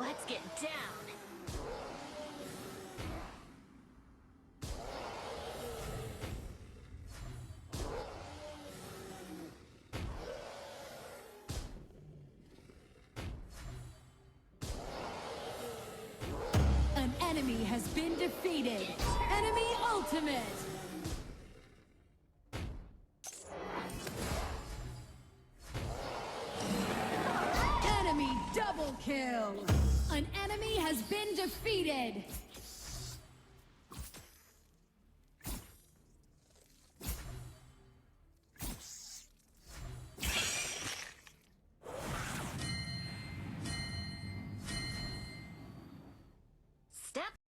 Let's get down. An enemy has been defeated. Enemy ultimate. Enemy double kill. An enemy has been defeated.